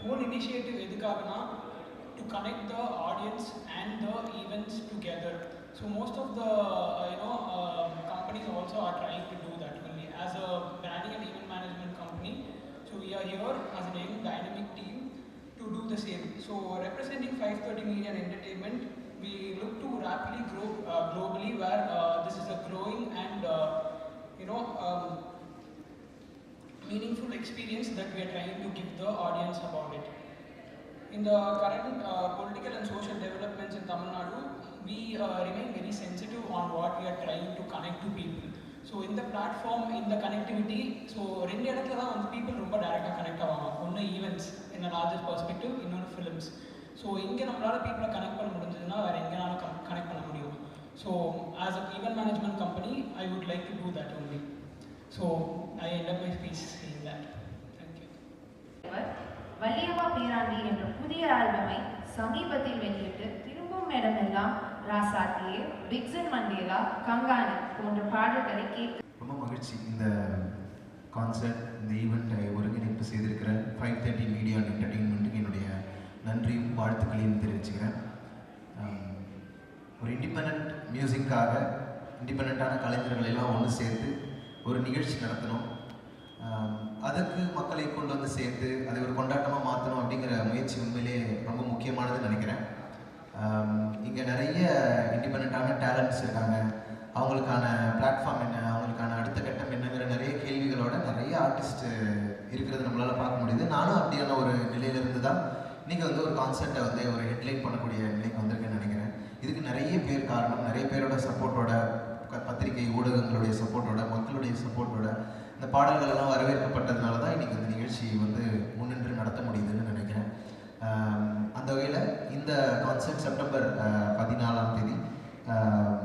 whole initiative edukagana to connect the audience and the events together. So most of the companies also are trying to do that only. As a branding and event management company, so we are here as a young dynamic team to do the same. So representing 530 Media and Entertainment, we look to rapidly grow globally, where this is a growing and meaningful experience that we are trying to give the audience about it. In the current political and social developments in Tamil Nadu, we remain very sensitive on what we are trying to connect to people. So in the platform, in the connectivity, so ரெண்டு இடத்துல தான் வந்து people ரொம்ப டைரக்டாக connect ஆவாங்க. ஒன்று events in a larger perspective, இன்னொன்று films. So இங்கே நம்மளால் பீப்புளை கனெக்ட் பண்ண முடிஞ்சதுன்னா வேறு எங்கேனாலும் கனெக்ட் பண்ண முடியும். So as a event management company, I would like to do that only. So I end up my speech saying that. Thank you. Valliamma பேராண்டி என்ற புதிய ஆல்பமை சமீபத்தில் வெளியிட்டு திரும்பும் இடமெல்லாம் ராசாத்தியே, பிக்சன் மண்டேலா, கங்காணி போன்ற பாடல்களை கேட்டு ரொம்ப மகிழ்ச்சி. இந்த கான்சர்ட், இந்த ஈவெண்ட்டை ஒருங்கிணைப்பு செய்திருக்கிற 530 மீடியா அண்ட் என்டர்டெயின்மெண்ட்டுக்கு என்னுடைய நன்றியும் வாழ்த்துக்களையும் தெரிவிச்சுக்கிறேன். ஒரு இண்டிபெண்ட் மியூசிக்காக இண்டிபெண்ட்டான கலைஞர்கள் எல்லாம் ஒன்று சேர்த்து ஒரு நிகழ்ச்சி நடத்தணும், அதுக்கு மக்களை கொண்டு வந்து சேர்த்து அதை ஒரு கொண்டாட்டமாக மாற்றணும் அப்படிங்கிற முயற்சி உண்மையிலே ரொம்ப முக்கியமானதுன்னு நினைக்கிறேன். இங்கே நிறைய இண்டிபெண்ட்டான டேலண்ட்ஸ் இருக்காங்க. அவங்களுக்கான பிளாட்ஃபார்ம் என்ன, அவங்களுக்கான அடுத்த கட்டம் என்னங்கிற நிறைய கேள்விகளோட நிறைய ஆர்டிஸ்ட் இருக்கிறது நம்மளால் பார்க்க முடியுது. நானும் அப்படியான ஒரு நிலையிலிருந்து தான் இன்றைக்கி வந்து ஒரு கான்சர்ட்டை வந்து ஒரு ஹெட்லைன் பண்ணக்கூடிய நிலைக்கு வந்திருக்கேன்னு நினைக்கிறேன். இதுக்கு நிறைய பேர் காரணம், நிறைய பேரோட சப்போர்ட்டோட, பத்திரிகை ஊடகங்களுடைய சப்போர்ட்டோட, மக்களுடைய சப்போர்ட்டோட இந்த பாடல்கள் எல்லாம் வரவேற்கப்பட்டதுனால தான் இன்றைக்கி இந்த நிகழ்ச்சி வந்து முன்னின்று நடத்த முடியுதுன்னு நினைக்கிறேன். அந்த வகையில் இந்த கான்சர்ட் செப்டம்பர் 14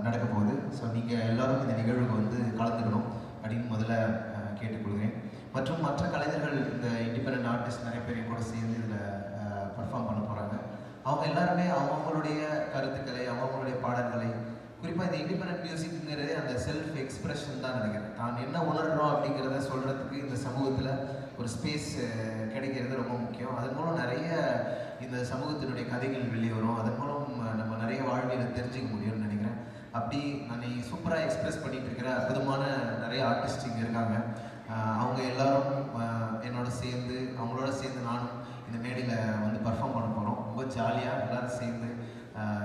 நடக்க போகுது. ஸோ நீங்கள் எல்லோரும் இந்த நிகழ்வுக்கு வந்து கலந்துக்கணும் அப்படின்னு முதல்ல கேட்டுக்கொள்கிறேன். மற்றும் மற்ற கலைஞர்கள், இந்த இண்டிபெண்ட் ஆர்டிஸ்ட் நிறைய பேரையும் கூட சேர்ந்து இதில் பர்ஃபார்ம் பண்ண போகிறாங்க. அவங்க எல்லாருமே அவங்களுடைய கருத்துக்களை, அவங்களுடைய பாடல்களை, குறிப்பாக இந்த இண்டிபெண்ட் மியூசிக்ங்கிறதே அந்த செல்ஃப் எக்ஸ்பிரஷன் தான் நினைக்கிறேன். தான் என்ன உணர்கிறோம் அப்படிங்கிறத சொல்கிறதுக்கு இந்த சமூகத்தில் ஒரு ஸ்பேஸ் கிடைக்கிறது ரொம்ப முக்கியம். அதன் மூலம் நிறைய இந்த சமூகத்தினுடைய கதைகள் வெளியே வரும். அதன் மூலம் நம்ம நிறைய வாழ்வியல் தெரிஞ்சுக்க முடியும்னு நினைக்கிறேன். அப்படி நான் சூப்பராக எக்ஸ்பிரஸ் பண்ணிகிட்டு இருக்கிற அற்புதமான நிறைய ஆர்டிஸ்ட் இங்கே இருக்காங்க. அவங்க எல்லாரும் என்னோட சேர்ந்து, அவங்களோட சேர்ந்து நானும் இந்த மேடையில் வந்து பர்ஃபார்ம் பண்ண போகிறோம். ரொம்ப ஜாலியாக எல்லோரும் சேர்ந்து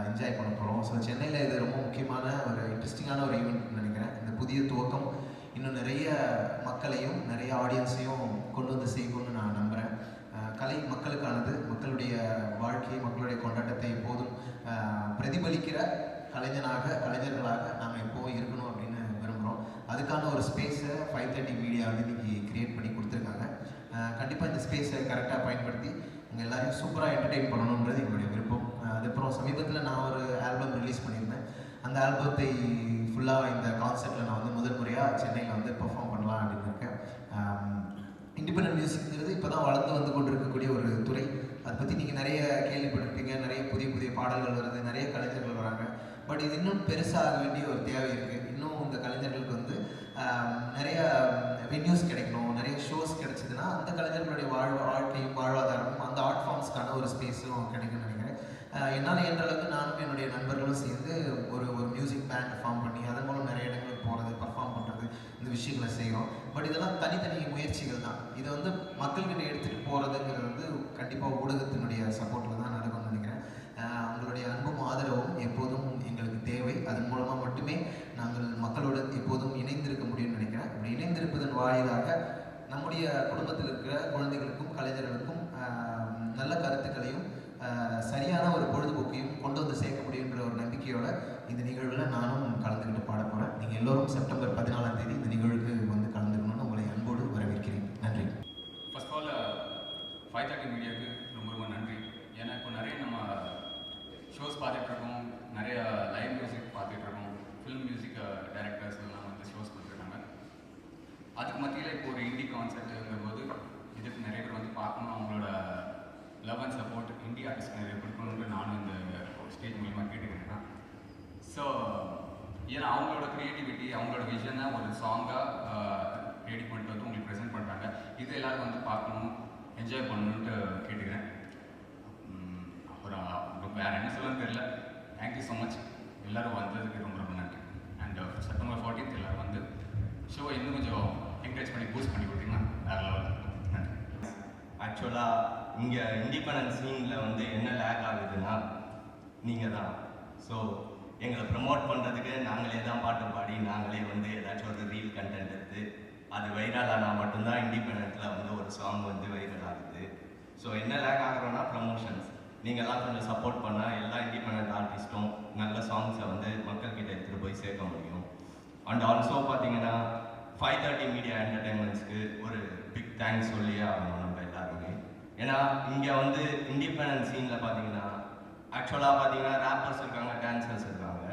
என்ஜாய் பண்ண போகிறோம். ஸோ சென்னையில் இது ரொம்ப முக்கியமான ஒரு இன்ட்ரெஸ்டிங்கான ஒரு ஈவெண்ட் நினைக்கிறேன். இந்த புதிய துவக்கம் இன்னும் நிறைய மக்களையும் நிறைய ஆடியன்ஸையும் கொண்டு வந்து செய்யணும்னு நான் நம்புகிறேன். கலை மக்களுக்கானது. மக்களுடைய வாழ்க்கையை, மக்களுடைய கொண்டாட்டத்தை எப்போதும் பிரதிபலிக்கிற கலைஞர்களாக நாம் எப்போவும் இருக்கணும் அப்படின்னு விரும்புகிறோம். அதுக்கான ஒரு ஸ்பேஸை 530 மீடியா வந்து இன்றைக்கி க்ரியேட் பண்ணி கொடுத்துருக்காங்க. கண்டிப்பாக இந்த ஸ்பேஸை கரெக்டாக பயன்படுத்தி உங்கள் எல்லாரையும் சூப்பராக என்டர்டெயின் பண்ணணுன்றது எங்களுடைய விருப்பம். அதுக்கப்புறம் சமீபத்தில் நான் ஒரு ஆல்பம் ரிலீஸ் பண்ணியிருந்தேன். அந்த ஆல்பத்தை ஃபுல்லாக இந்த கான்செப்டில் நான் வந்து முதல் முறையாக சென்னையில் வந்து பெர்ஃபார்ம் பண்ணலாம் அப்படின்னு இருக்கேன். இண்டிபெண்ட் மியூசிக்ங்கிறது இப்போ தான் வளர்ந்து வந்து கொண்டு இருக்கக்கூடிய ஒரு துறை. அதை பற்றி நீங்கள் நிறைய கேள்விப்பட்டிருப்பீங்க. நிறைய புதிய புதிய பாடல்கள் வருது, நிறைய கலைஞர்கள் வராங்க. பட் இது இன்னும் பெருசாக வேண்டிய ஒரு தேவை இருக்குது. இன்னும் இந்த கலைஞர்களுக்கு வந்து நிறைய வென்யூஸ் கிடைக்கணும், நிறைய ஷோஸ் கிடைச்சதுன்னா அந்த கலைஞர்களுடைய வாழ்க்கையும் வாழ்வாதாரமும் அந்த ஆர்ட் ஃபார்ம்ஸ்க்கான ஒரு ஸ்பேஸும் கிடைக்கும்னு நினைக்கிறேன். என்னால் என்ற அளவுக்கு நானும் என்னுடைய நண்பர்களும் சேர்ந்து ஒரு மியூசிக் பேண்ட் ஃபார்ம் பண்ணி அதன் மூலம் நிறைய இடங்களுக்கு போகிறது, பர்ஃபார்ம் பண்ணுறது, இந்த விஷயங்களை செய்கிறோம். பட் இதெல்லாம் தனித்தனி முயற்சிகள் தான். இதை வந்து மக்கள்கிட்ட எடுத்துகிட்டு போகிறதுங்கிறது வந்து கண்டிப்பாக ஊடகத்தினுடைய சப்போர்ட்டில் தான் நடக்கும்னு நினைக்கிறேன். உங்களுடைய அன்பும் ஆதரவும் எப்போதும் எங்களுக்கு தேவை. அதன் மூலமாக மட்டுமே நாங்கள் மக்களோடு எப்போதும் இணைந்திருக்க முடியும்னு நினைக்கிறேன். அப்படி இணைந்திருப்பதன் வாயிலாக நம்முடைய குடும்பத்தில் இருக்கிற குழந்தைகளுக்கும் கலைஞர்களுக்கும் நல்ல கருத்துக்களையும் சரியான ஒரு பொழுதுபோக்கையும் கொண்டு வந்து சேர்க்க முடியுன்ற ஒரு நம்பிக்கையோட இந்த நிகழ்வில் நானும் கலந்துக்கிட்டு பாட போகிறேன். நீங்கள் எல்லோரும் செப்டம்பர் 14 இந்த நிகழ்வுக்கு வந்து கலந்துக்கணும்னு உங்களை அன்போடு வரவேற்கிறேன். நன்றி. ஃபர்ஸ்ட் ஆஃப் ஆல் 530 மீடியாவுக்கு ரொம்ப ரொம்ப நன்றி. ஏன்னா இப்போ நிறைய நம்ம ஷோஸ் பார்த்துட்ருக்கோம், நிறைய லைவ் மியூசிக் பார்த்துட்ருக்கோம், ஃபிலிம் மியூசிக் டைரக்டர்ஸ் எல்லாம் வந்து ஷோஸ் கொடுத்துருக்காங்க. அதுக்கு மத்தியில் இப்போ ஒரு இண்டி கான்செப்ட்டுங்கிற போது இதுக்கு நிறைய பேர் வந்து பார்க்கணும், அவங்களோட love and support indie artist நிறைய கொடுக்கணுன்னு நானும் இந்த ஸ்டேஜ் மூலமாக கேட்டுக்கிறேன். ஸோ ஏன்னா அவங்களோட க்ரியேட்டிவிட்டி, அவங்களோட விஷனை ஒரு சாங்காக ரெடி பண்ணிட்டு வந்து உங்களுக்கு ப்ரெசென்ட் பண்ணுறாங்க. இது எல்லோரும் வந்து பார்க்கணும், என்ஜாய் பண்ணணுன்ட்டு கேட்டுக்கிறேன். அப்புறம் வேறு என்ன சொல்லணும்னு தெரியல. தேங்க்யூ ஸோ மச் எல்லோரும் வந்ததுக்கு ரொம்ப ரொம்ப நன்றி. அண்ட் செப்டம்பர் 14th எல்லோரும் வந்து ஷோவை இன்னும் கொஞ்சம் என்கரேஜ் பண்ணி பூஸ்ட் பண்ணி கொடுத்தீங்கன்னா வேறு லெவலில். நன்றி. ஆக்சுவலாக இங்கே இண்டிபெண்டன்ஸ் சீனில் வந்து என்ன லேக் ஆகுதுன்னா நீங்கள் தான். ஸோ எங்களை ப்ரமோட் பண்ணுறதுக்கு நாங்களே தான் பாட்டு பாடி நாங்களே வந்து ஏதாச்சும் ஒரு ரீல் கண்டென்ட் எடுத்து அது வைரல் ஆனால் மட்டும்தான் இண்டிபெண்டன்ட்டில் வந்து ஒரு சாங் வந்து வைரல் ஆகுது. ஸோ என்ன லேக் ஆகிறோன்னா ப்ரமோஷன்ஸ். நீங்கள்லாம் கொஞ்சம் சப்போர்ட் பண்ணால் எல்லா இண்டிபெண்டன்ட் ஆர்டிஸ்ட்டும் நல்ல சாங்ஸை வந்து மக்கள்கிட்ட எடுத்துகிட்டு போய் சேர்க்க முடியும். அண்ட் ஆல்சோ பார்த்தீங்கன்னா 530 மீடியா என்டர்டைன்மெண்ட்ஸ்க்கு ஒரு பிக் தேங்க்ஸ் சொல்லியே ஆகணும் நம்ம எல்லாருமே. ஏன்னா இங்கே வந்து இண்டிபெண்டன்ட் சீனில் பார்த்தீங்கன்னா ஆக்சுவலாக பார்த்தீங்கன்னா ரேப்பர்ஸ் இருக்காங்க, டான்சர்ஸ் இருக்காங்க.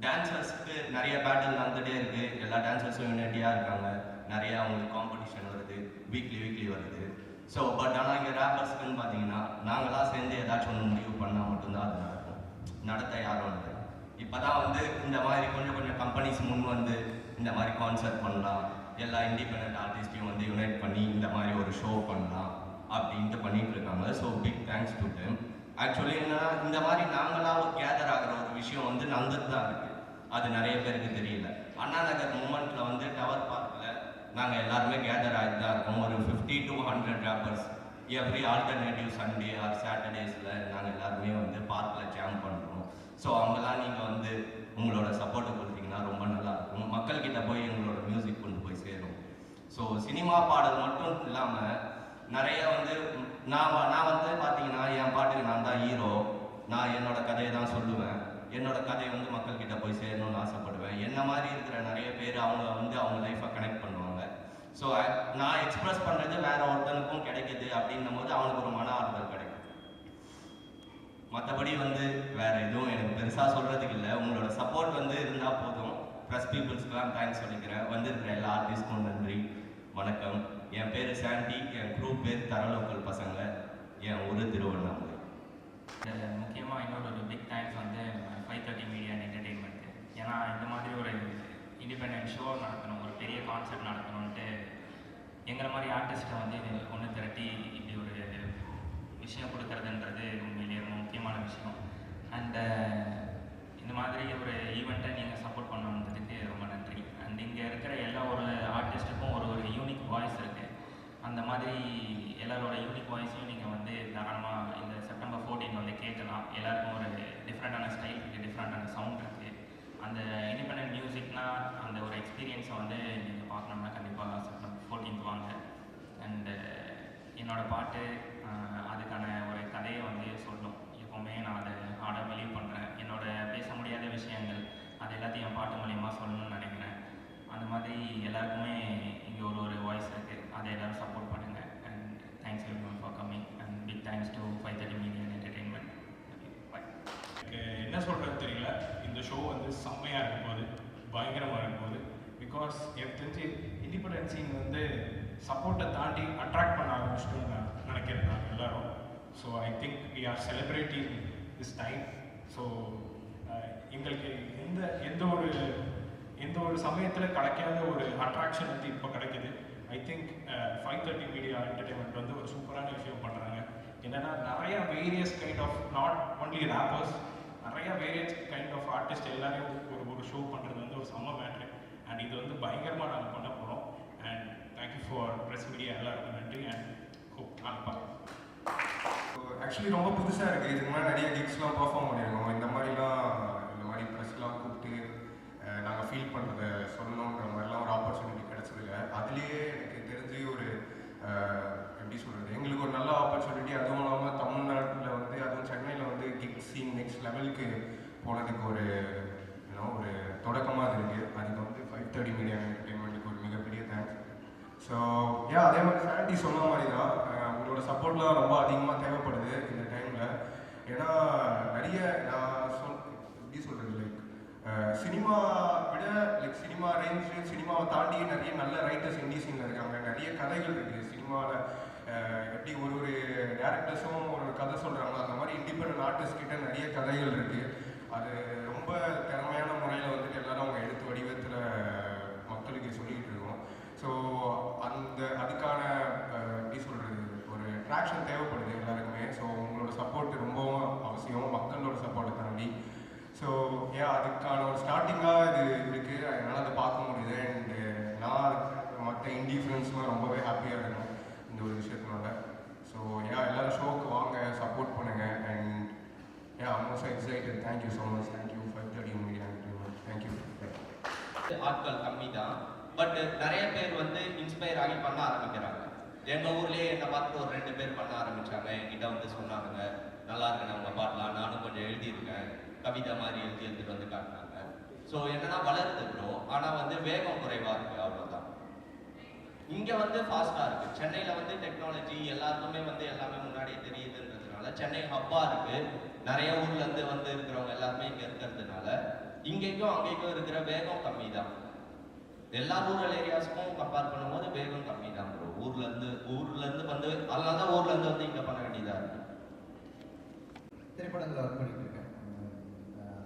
டான்சர்ஸ்க்கு நிறைய பேட்டில் நடந்துகிட்டே இருக்குது. எல்லா டான்சர்ஸும் யூனிட்டியாக இருக்காங்க. நிறைய அவங்களுக்கு காம்படிஷன் வருது, வீக்லி வருது. ஸோ பட் ஆனால் இங்கே ரேப்பர்ஸ்க்குன்னு பார்த்தீங்கன்னா நாங்களாம் சேர்ந்து ஏதாச்சும் ஒன்று முடிவு பண்ணால் மட்டும்தான் அது நடக்கும். நடத்த யாரும் இல்லை. இப்போ தான் வந்து இந்த மாதிரி கொஞ்சம் கம்பெனிஸ் முன் வந்து இந்த மாதிரி கான்சர்ட் பண்ணலாம், எல்லா இண்டிபெண்டன்ட் ஆர்டிஸ்ட்டையும் வந்து யுனைட் பண்ணி இந்த மாதிரி ஒரு ஷோ பண்ணலாம் அப்படின்ட்டு பண்ணிட்டு இருக்காங்க. So big thanks to them. Actually என்னன்னா இந்த மாதிரி நாங்களாக ஒரு கேதர் ஆகிற ஒரு விஷயம் வந்து நடந்துட்டு தான் இருக்குது. அது நிறைய பேருக்கு தெரியல. அண்ணா நகர் மூமெண்ட்டில் வந்து டவர் பார்க்கில் நாங்கள் எல்லாருமே கேதர் ஆகிட்டு தான் இருக்கோம். ஒரு 50 to 100 rappers every alternative Sunday or சாட்டர்டேஸில் நாங்கள் எல்லாருமே வந்து பார்க்கில் ஜாம் பண்ணுறோம். ஸோ அவங்களாம் நீங்கள் வந்து உங்களோட சப்போர்ட்டை கொடுத்தீங்கன்னா ரொம்ப நல்லாயிருக்கும். மக்கள்கிட்ட போய் எங்களோட மியூசிக் கொண்டு போய் சேரும். ஸோ சினிமா பாடல் மட்டும் இல்லாமல் நிறைய வந்து நான் வந்து பார்த்தீங்கன்னா என் பாட்டுக்கு நான் தான் ஹீரோ. நான் என்னோட கதையை தான் சொல்லுவேன். என்னோட கதையை வந்து மக்கள்கிட்ட போய் சேரணும்னு ஆசைப்படுவேன். என்ன மாதிரி இருக்கிற நிறைய பேர் அவங்க வந்து அவங்க லைஃப்பை கனெக்ட் பண்ணுவாங்க. ஸோ நான் எக்ஸ்பிரஸ் பண்ணுறது வேற ஒருத்தனுக்கும் கிடைக்குது அப்படின்னும் போது அவனுக்கு ஒரு மன ஆறுதல் கிடைக்கும். மற்றபடி வந்து வேறு எதுவும் எனக்கு பெருசாக சொல்கிறதுக்கு இல்லை. உங்களோட சப்போர்ட் வந்து இருந்தால் போதும். ப்ரெஸ் பீப்புள்ஸ்க்குலாம் தேங்க்ஸ் சொல்லிக்கிறேன். வந்திருக்கிற எல்லா ஆர்டிஸ்ட்க்கும் நன்றி, வணக்கம். என் பேர் சாண்டி, என் குரூப் பேர் தரலோக்கல் பசங்க, என் ஊர் திருவண்ணாமலை. முக்கியமாக இன்னொரு பிக் தேங்க்ஸ் வந்து 530 மீடியா அண்ட் என்டர்டெயின்மெண்ட்டு. ஏன்னா இந்த மாதிரி ஒரு இண்டிபெண்டன்ட் ஷோ நடத்தணும், ஒரு பெரிய கான்செப்ட் நடத்தணுன்ட்டு எங்களை மாதிரி ஆர்டிஸ்ட்டை வந்து ஒன்று திரட்டி இப்படி ஒரு விஷயம் கொடுக்கறதுன்றது உண்மையிலேயே ரொம்ப முக்கியமான விஷயம். அண்ட் இந்த மாதிரி ஒரு ஈவெண்ட்டை நீங்கள் சப்போர்ட் பண்ண வந்ததுக்கு ரொம்ப நன்றி. அண்ட் இங்கே இருக்கிற எல்லா ஒரு ஆர்டிஸ்ட்டுக்கும் ஒரு யூனிக் வாய்ஸ் இருக்குது. அந்த மாதிரி எல்லாரோட யூனிக் வாய்ஸையும் நீங்கள் வந்து தாராளமாக இந்த செப்டம்பர் 14 வந்து கேட்கலாம். எல்லாருக்கும் ஒரு டிஃப்ரெண்ட்டான ஸ்டைல் இருக்குது, டிஃப்ரெண்ட்டான சவுண்ட் இருக்குது. அந்த இண்டிபெண்டன்ட் மியூசிக்னால் அந்த ஒரு எக்ஸ்பீரியன்ஸை வந்து நீங்கள் பார்க்கணும்னா கண்டிப்பாக செப்டம்பர் 14 வாங்க. அண்டு என்னோடய பாட்டு அதுக்கான ஒரு கதையை வந்து சொல்லும். எப்போவுமே நான் அதை ஆட பிலீவ் பண்ணுறேன். பேச முடியாத விஷயங்கள் அது எல்லாத்தையும் என் பாட்டு மூலியமாக சொல்லணும்னு நினைக்கிறேன். அந்த மாதிரி எல்லாருக்குமே இங்கே ஒரு வாய்ஸ் இருக்குது. அதை எல்லோரும் சப்போர்ட் பண்ணுங்கள். And thanks everyone for coming and big thanks to 530 media and entertainment. Bye. எனக்கு என்ன சொல்கிறது தெரியல. இந்த ஷோ வந்து செம்மையாக இருக்கும்போது, பயங்கரமாக இருக்கும்போது, பிகாஸ் எனக்கு தெரிஞ்சு இண்டிபெண்டன்ட் சீன் வந்து சப்போர்ட்டை தாண்டி அட்ராக்ட் பண்ண ஆரம்பிச்சிட்டோம்னு நான் நினைக்கிறேன் நாங்கள் எல்லோரும். So I think we are celebrating this time. So எங்களுக்கு எந்த ஒரு சமயத்தில் கிடைக்காத ஒரு அட்ராக்ஷன் வந்து இப்போ கிடைக்குது. ஐ திங்க் 530 மீடியா என்டர்டெயின்மெண்ட் வந்து ஒரு சூப்பரான விஷயம் பண்ணுறாங்க. என்னென்னா நிறைய various kind of not only rappers, நிறைய வேரியஸ் கைண்ட் ஆஃப் ஆர்டிஸ்ட் எல்லாரையும் ஒரு ஷோ பண்ணுறது வந்து ஒரு செம்ம மேட்ரு. அண்ட் இது வந்து பயங்கரமாக நாங்கள் பண்ண போகிறோம். And thank you for press media எல்லாருக்கும் நன்றி. அண்ட் ஹோப் நாளைக்கு பார்க்கலாம். ஆக்சுவலி ரொம்ப புதுசாக இருக்குது. இதுக்கு முன்னாடி நிறைய கிக்ஸ்லாம் பர்ஃபார்ம் பண்ணியிருக்கோம். இந்த மாதிரி ப்ரெஸ்லாம் கூப்பிட்டு நாங்கள் ஃபீல் பண்ணுறதை சொல்லணுன்ற மாதிரிலாம் ஒரு ஆப்பர்ச்சுனிட்டி கிடச்சதில்ல. அதுலேயே எனக்கு தெரிஞ்சு ஒரு எப்படி சொல்கிறது, எங்களுக்கு ஒரு நல்ல ஆப்பர்ச்சுனிட்டி. அதுவும் இல்லாமல் தமிழ்நாட்டில் வந்து அதுவும் சென்னையில் வந்து கிக் சீன் நெக்ஸ்ட் லெவலுக்கு போனதுக்கு ஒரு தொடக்கமாக இருக்குது. அதுக்கு வந்து 530 மீடியா என்டர்டெயின்மெண்ட்டுக்கு ஒரு மிகப்பெரிய தேங்க்ஸ். ஸோ அதே மாதிரி சாண்டி சொன்ன மாதிரி தான் உங்களோட சப்போர்ட்லாம் ரொம்ப அதிகமாக தேவைப்படுது இந்த டைமில். ஏன்னா நிறைய எப்படி சொல்கிறது, சினிமா விட சினிமா ரேஞ்ச், சினிமாவை தாண்டி நிறைய நல்ல ரைட்டர்ஸ் இந்திய சீனில் இருக்காங்க. நிறைய கதைகள் இருக்குது சினிமாவில். எப்படி ஒரு டேரக்டர்ஸும் ஒரு கதை சொல்கிறாங்களோ அந்த மாதிரி இண்டிபெண்டன்ட் ஆர்டிஸ்ட் கிட்ட நிறைய கதைகள் இருக்குது. அது ரொம்ப திறமையான முறையில் வந்துட்டு எல்லாரும் அவங்க எழுத்து வடிவத்தில் மக்களுக்கு சொல்லிகிட்டு இருக்கோம். ஸோ அதுக்கான எப்படி சொல்கிறது, ஒரு தேவைப்படுது எல்லாருக்குமே. ஸோ உங்களோட சப்போர்ட் ரொம்பவும் அவசியம், மக்களோட சப்போர்ட்டை தாண்டி. ஸோ ஏன் அதுக்கான ஒரு ஸ்டார்டிங்காக இது இருக்குது, அதனால் அதை பார்க்க முடியுது. அண்டு நான் மற்ற இண்டி ஃப்ரெண்ட்ஸ்லாம் ரொம்பவே ஹாப்பியாக இருக்கணும் இந்த ஒரு விஷயத்தினால. ஸோ ஏன் எல்லோரும் ஷோக்கு வாங்க, சப்போர்ட் பண்ணுங்கள். அண்ட் ஏன் I'm also excited. Thank you so much. Thank you 530 media entertainment. Thank you. ஆட்கள் கம்மி தான், பட் நிறைய பேர் வந்து இன்ஸ்பயர் ஆகி பண்ண ஆரம்பிக்கிறாங்க. எங்கள் ஊர்லேயே என்னை பார்த்துட்டு ஒரு 2 பேர் பண்ண ஆரம்பித்தாங்க. என்கிட்ட வந்து சொன்னாங்க, நல்லா இருக்கு நம்ம பாடலாம், நானும் கொஞ்சம் எழுதியிருக்கேன், கவிதை மாதிரி எடுத்துகிட்டு வந்து காட்டினாங்க. ஸோ என்னன்னா வளருது ப்ரோ, ஆனால் வந்து வேகம் குறைவாக இருக்குது, அவ்வளோதான். இங்கே வந்து ஃபாஸ்ட்டாக இருக்குது. சென்னையில் வந்து டெக்னாலஜி எல்லாருக்குமே வந்து எல்லாமே முன்னாடியே தெரியுதுன்றதுனால சென்னை ஹப்பாக இருக்குது. நிறைய ஊர்லேருந்து வந்து இருக்கிறவங்க எல்லாருமே இங்கே இருக்கிறதுனால இங்கேயும் அங்கேயும் இருக்கிற வேகம் கம்மி தான். எல்லா ரூரல் ஏரியாஸுக்கும் கம்பேர் பண்ணும்போது வேகம் கம்மி தான் ப்ரோ. ஊர்லேருந்து வந்து அதனால தான் ஊர்லேருந்து வந்து இங்கே பண்ண வேண்டியதாக இருக்குது. திரைப்படங்களை ஒர்க் பண்ணிட்டு இருக்கேன்,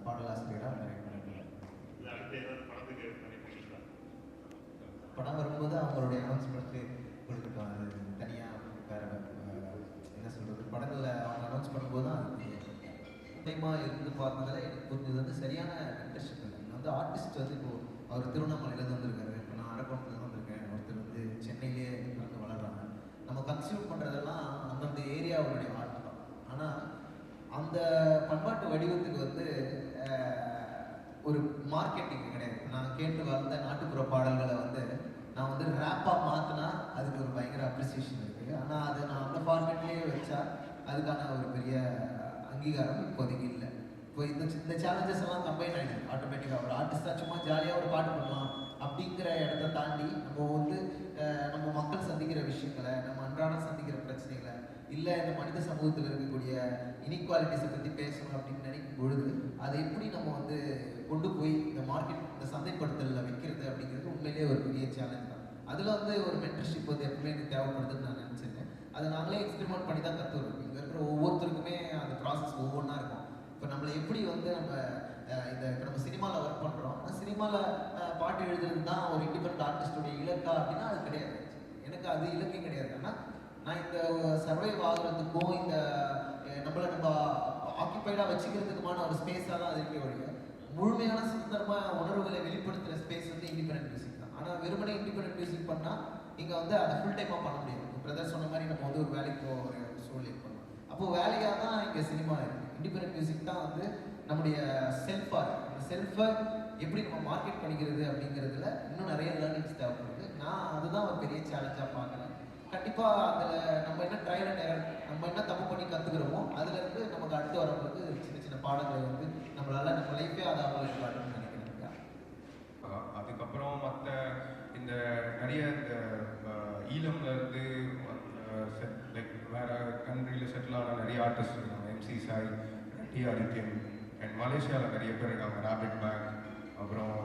பாடலாசிரியராக நிறைய பண்ணிட்டு. படம் வரும்போது அவங்களுடைய அனௌன்ஸ்மெண்ட்டு கொடுத்துட்டோம். அது தனியாக வேறு என்ன சொல்கிறது, படங்களில் அவங்க அனௌன்ஸ் பண்ணும்போது தான் அது முக்கியமாக இருந்து பார்த்ததில் எனக்கு புரிஞ்சது வந்து சரியான மென்டர்ஷிப் இல்லை. வந்து ஆர்டிஸ்ட் வந்து இப்போது அவர் திருவண்ணாமலையிலேருந்து வந்திருக்காரு, இப்போ நான் அரக்கோணத்துலேருந்து வந்திருக்கேன், ஒருத்தர் வந்து சென்னையிலேயே வந்து வளர்கிறாங்க. நம்ம கன்சியூம் பண்ணுறதெல்லாம் அந்தந்த ஏரியாவுடைய ஆர்ட் தான். ஆனால் அந்த பண்பாட்டு வடிவத்துக்கு வந்து ஒரு மார்க்கெட்டிங் கிடையாது. நான் கேட்டு வளர்ந்த நாட்டுப்புற பாடல்களை வந்து நான் வந்து ரேப்பாக மாற்றினா அதுக்கு ஒரு பயங்கர அப்ரிசியேஷன் இருக்குது. ஆனால் அதை நான் அந்த ஃபார்மேட்லேயே வச்சா அதுக்கான ஒரு பெரிய அங்கீகாரம் இப்போதைக்கு இல்லை. இப்போ இந்த சேலஞ்சஸ் எல்லாம் கம்பைன் ஆகிடுது ஆட்டோமேட்டிக்காக. ஒரு ஆர்டிஸ்டாக சும்மா ஜாலியாக ஒரு பாட்டு பண்ணலாம் அப்படிங்கிற இடத்த தாண்டி நம்ம வந்து நம்ம மக்கள் சந்திக்கிற விஷயங்களை, நம்ம அன்றாடம் சந்திக்கிற பிரச்சனைகளை, இல்லை இந்த மனித சமூகத்தில் இருக்கக்கூடிய இன்இக்வாலிட்டிஸை பற்றி பேசணும் அப்படின்னு நினைக்கும் பொழுது அதை எப்படி நம்ம வந்து கொண்டு போய் இந்த மார்க்கெட், இந்த சந்தைப்படுத்தலில் வைக்கிறது அப்படிங்கிறது உண்மையிலேயே ஒரு பெரிய சேலஞ்ச் தான். அதில் வந்து ஒரு மென்டர்ஷிப் வந்து எப்பவுமே எனக்கு தேவைப்படுதுன்னு நான் நினச்சிருக்கேன். அதை நாங்களே எக்ஸ்பெரிமெண்ட் பண்ணி தான் கற்றுக்கிறோம். இங்கே இருக்கிற ஒவ்வொருத்தருக்குமே அந்த ப்ராசஸ் ஒவ்வொன்றா இருக்கும். இப்போ நம்மளை எப்படி வந்து நம்ம சினிமாவில் ஒர்க் பண்ணுறோம், சினிமாவில் பாட்டு எழுதுறது தான் ஒரு இண்டிபெண்ட் ஆர்டிஸ்டுடைய இலக்கா அப்படின்னா அது கிடையாது. எனக்கு அது இலக்கே கிடையாது. ஆனால் நான் இந்த சர்வைவ் ஆகுறதுக்கும் இந்த நம்ம ஆக்கியபைடாக வச்சுக்கிறதுக்குமான ஒரு ஸ்பேஸாக தான் அது இருக்க வழியும். முழுமையான சுதந்திரமாக உணர்வுகளை வெளிப்படுத்துகிற ஸ்பேஸ் வந்து இண்டிபெண்டன்ட் மியூசிக் தான். ஆனால் வெறுமனே இண்டிபெண்டன்ட் மியூசிக் பண்ணால் இங்கே வந்து அதை ஃபுல் டைமாக பண்ண முடியாது. பிரதர் சொன்ன மாதிரி நம்ம வந்து ஒரு வேலைக்கு போகிற ஒரு சூழ்நிலை பண்ணணும். அப்போது வேலையாக தான் இங்கே சினிமா இருக்குது. இண்டிபெண்டன்ட் மியூசிக் தான் வந்து நம்முடைய செல்ஃபாக இருக்குது. அந்த செல்ஃபை எப்படி நம்ம மார்க்கெட் பண்ணிக்கிறது அப்படிங்கிறதுல இன்னும் நிறைய லேர்னிங்ஸ் தேவைப்படுது. நான் அதுதான் ஒரு பெரிய சேலஞ்சாக பார்க்குறேன். கண்டிப்பாக அதில் நம்ம என்ன ட்ரையல் அண்ட் எரர், நம்ம என்ன தப்பு பண்ணி கற்றுக்கிறோமோ அதுலேருந்து நமக்கு அடுத்து வரவங்களுக்கு சின்ன சின்ன பாடங்களை வந்து நம்மளால் நம்ம லைஃபே அதை அவங்களுக்கு காட்டணும்னு நினைக்கிறேன். அதுக்கப்புறம் மற்ற இந்த நிறைய இந்த ஈழம்லேருந்து லைக் வேறு கண்ட்ரியில் செட்டில் ஆன நிறைய ஆர்டிஸ்ட் இருக்காங்க. MC Sai, D Adithyan, and மலேசியாவில் நிறைய பேர் இருக்காங்க. ராபிட் பேக், அப்புறம்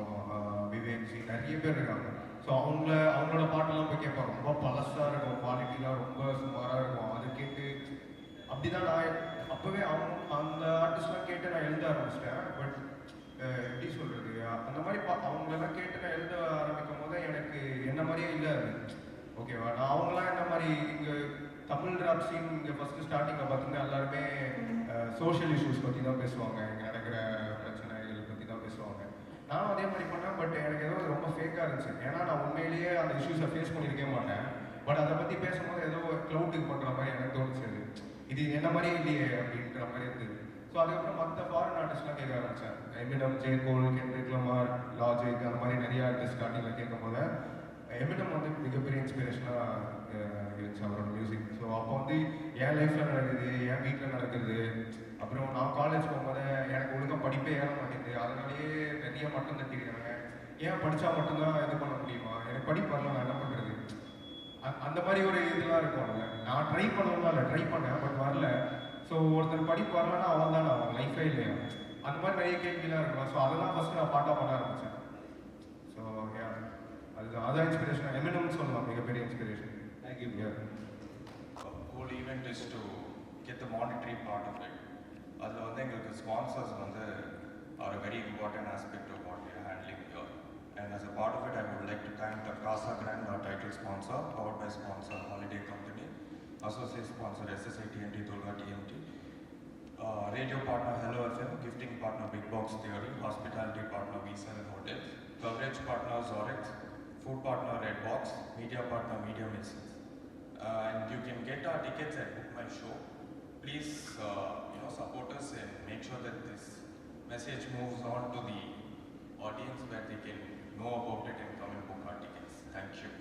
விவேக் ஜி, நிறைய பேர் இருக்காங்க. ஸோ அவங்களோட பாட்டெல்லாம் போய் கேட்பாங்க. ரொம்ப பழசாக இருக்கும், குவாலிட்டிலாம் ரொம்ப சுமாராக இருக்கும். அதை கேட்டு அப்படி தான் நான் அப்போவே அந்த ஆர்டிஸ்ட்லாம் கேட்டு நான் எழுத ஆரம்பிச்சிட்டேன். பட் எப்படி சொல்கிறது, அந்த மாதிரி அவங்களெல்லாம் கேட்டு நான் எழுத ஆரம்பிக்கும் போது எனக்கு என்ன மாதிரியே இல்லை அது. ஓகேவா, நான் அவங்களாம் என்ன மாதிரி இங்கே தமிழ் ராப் சீன் இங்கே ஃபஸ்ட்டு ஸ்டார்டிங்கில் பார்த்தீங்கன்னா எல்லாருமே சோஷியல் இஷ்யூஸ் பற்றி தான் பேசுவாங்க, இங்கே நடக்கிற பிரச்சனைகள் பற்றி தான் பேசுவாங்க. நானும் அதே மாதிரி பண்ணேன். பட் எனக்கு ஏதோ ரொம்ப ஃபேக்காக இருந்துச்சு. ஏன்னா நான் உண்மையிலேயே அந்த இஷ்யூஸை ஃபேஸ் பண்ணியிருக்கே மாட்டேன். பட் அதை பற்றி பேசும்போது ஏதோ க்ளவுட்டுக்கு பண்ணுற மாதிரி எனக்கு தோணுச்சு. இது என்ன மாதிரியே இல்லையே அப்படின்ற மாதிரி இருந்தது. ஸோ அதுக்கப்புறம் மற்ற ஃபாரின் ஆர்டிஸ்ட்லாம் கேட்க ஆரம்பித்தேன். எமினம், ஜே கோல், கென்ட்ரிக் லமார், லாஜிக், அந்த மாதிரி நிறைய ஆர்டிஸ்ட் ஸ்டார்டிங்கில் கேட்கும் போது எமினம் வந்து மிகப்பெரிய இன்ஸ்பிரேஷனாக இருந்துச்சு அவரோட மியூசிக். ஸோ அப்போ வந்து என் லைஃப்பில் நடக்குது, என் வீட்டில் நடக்குது. அப்புறம் நான் காலேஜ் போகும்போது எனக்கு ஒழுங்காக படிப்பே ஏற மாட்டேங்குது. அதனாலேயே நிறைய மட்டம் தட்டிருக்காங்க. ஏன் படித்தா மட்டும்தான் இது பண்ண முடியுமா, எனக்கு படிப்பு வரல, நான் என்ன பண்ணுறது, அந்த மாதிரி ஒரு இதெல்லாம் இருக்கும்ல. நான் ட்ரை பண்ணலாம் இல்லை, ட்ரை பண்ணேன் பட் வரல. ஸோ ஒருத்தர் படிப்பு வரலன்னா அவன் தான் அவன் லைஃபே இல்லையா, அந்த மாதிரி நிறைய கேள்விலாம் இருக்கலாம். ஸோ அதெல்லாம் ஃபஸ்ட்டு நான் பாட்டாக பண்ண ஆரம்பித்தேன். ஸோ அதான் இன்ஸ்பிரேஷன். எமினம்னு சொல்லலாம் மிகப்பெரிய inspiration. Thank you. whole event is to get the monetary part of it. அதில் வந்து எங்களுக்கு ஸ்பான்சர்ஸ் வந்து are a very important aspect of what we are handling here. And as a part of it, I would like to thank the Casa Grande, our title sponsor, powered by sponsor Holiday Company. associate sponsor SSI TNT, Durga TNT, radio partner Hello FM, gifting partner Big Box Theory, hospitality partner V7 Hotels, coverage partner Zorex, food partner Red Box, media partner Media Mixes. And you can get our tickets at Book My Show. Please, support us and make sure that this message moves on to the audience where they can know about it and come and book our tickets. Thank you.